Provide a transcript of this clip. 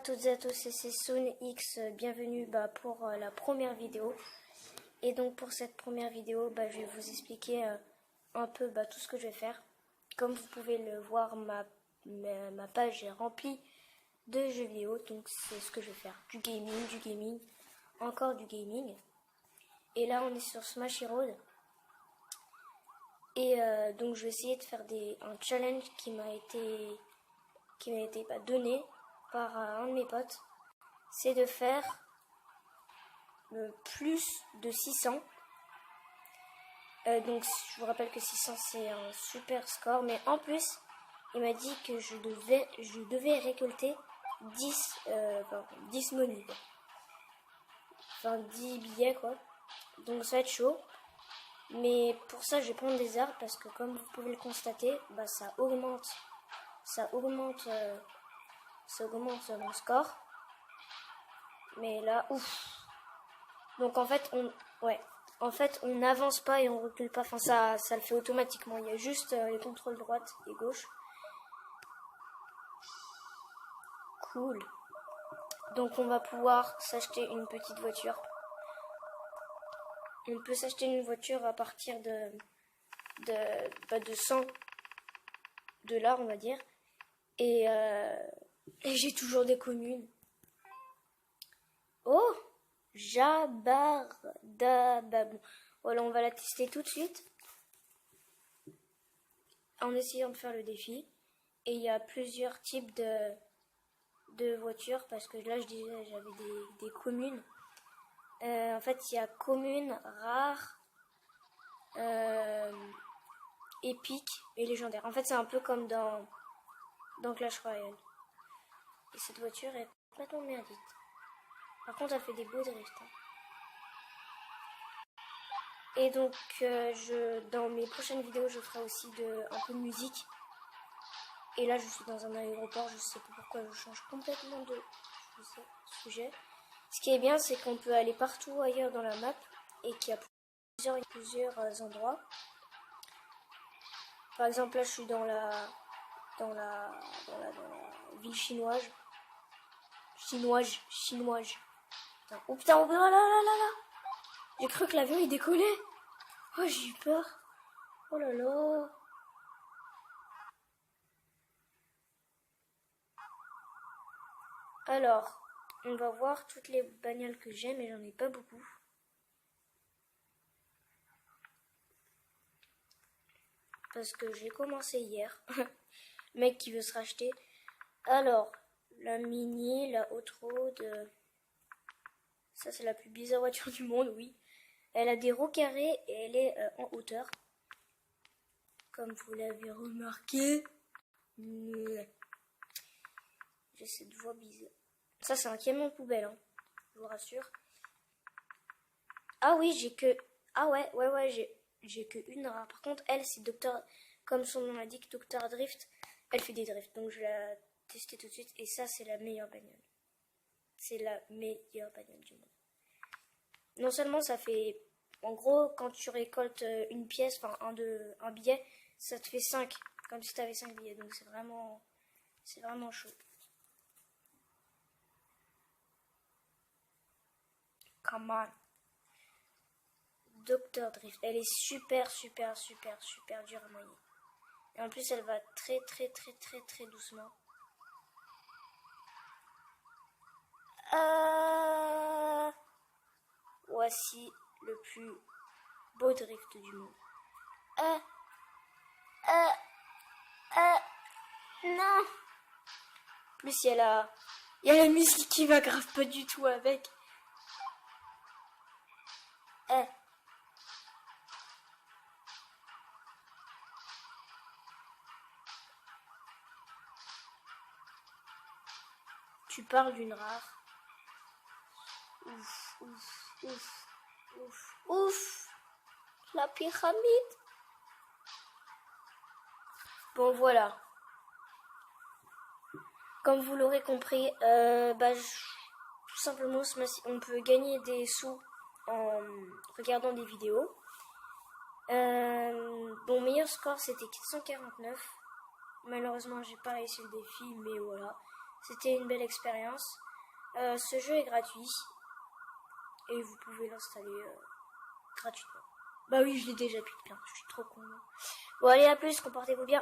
toutes et à tous, c'est Soon X, bienvenue pour la première vidéo. Et donc pour cette première vidéo, je vais vous expliquer un peu tout ce que je vais faire. Comme vous pouvez le voir, ma page est remplie de jeux vidéo, donc c'est ce que je vais faire. Du gaming, encore du gaming. Et là on est sur Smash Heroes. Et donc je vais essayer de faire un challenge qui m'a été donné par un de mes potes. C'est de faire plus de 600. Donc je vous rappelle que 600 c'est un super score, mais en plus il m'a dit que je devais récolter 10 monies, quoi. Enfin 10 billets, quoi. Donc ça va être chaud. Mais pour ça je vais prendre des arbres parce que comme vous pouvez le constater, ça augmente mon score. Mais là, ouf. Donc en fait on n'avance pas et on recule pas. Enfin ça le fait automatiquement. Il y a juste les contrôles droite et gauche. Cool. Donc on va pouvoir s'acheter une petite voiture. On peut s'acheter une voiture à partir de 100 $, on va dire. Et j'ai toujours des communes. Oh, Jabardababou. Voilà, on va la tester tout de suite en essayant de faire le défi. Et il y a plusieurs types de voitures parce que là je disais j'avais des communes. En fait il y a commune, rare, épique et légendaire. En fait c'est un peu comme dans Clash Royale. Et cette voiture est complètement merdique. Par contre elle fait des beaux drifts. Et donc dans mes prochaines vidéos je ferai aussi un peu de musique. Et là je suis dans un aéroport, je sais pas pourquoi je change complètement de sujet. Ce qui est bien c'est qu'on peut aller partout ailleurs dans la map et qu'il y a plusieurs endroits. Par exemple là je suis dans la ville chinoise. Putain. Oh putain, oh là. J'ai cru que l'avion il décollait. Oh j'ai eu peur. Oh là là. Alors, on va voir toutes les bagnoles que j'ai, mais j'en ai pas beaucoup. Parce que j'ai commencé hier. Le mec qui veut se racheter. Alors, la Mini, la Hot Road. Ça, c'est la plus bizarre voiture du monde, oui. Elle a des roues carrées et elle est en hauteur. Comme vous l'avez remarqué. J'ai cette voix bizarre. Ça, c'est un camion poubelle, hein. Je vous rassure. Ah oui, j'ai que une rare. Par contre, elle, c'est Docteur, comme son nom l'indique, Docteur Drift. Elle fait des drifts, donc je vais la tester tout de suite. Et ça, c'est la meilleure bagnole. C'est la meilleure bagnole du monde. Non seulement ça fait, en gros, quand tu récoltes une pièce, enfin un billet, ça te fait 5, comme si tu avais 5 billets. Donc c'est vraiment chaud. Come on. Docteur Drift, elle est super dure à manier. Et en plus elle va très doucement. Voici le plus beau drift du monde. Non. En plus il y a la musique qui va grave pas du tout avec. Tu parles d'une rare. Ouf. La pyramide. Bon voilà. Comme vous l'aurez compris, tout simplement on peut gagner des sous en regardant des vidéos. Mon meilleur score c'était 449. Malheureusement j'ai pas réussi le défi, mais voilà. C'était une belle expérience. Ce jeu est gratuit et vous pouvez l'installer gratuitement. Bah oui, je l'ai déjà piqué, je suis trop con. Bon, allez, à plus, comportez-vous bien.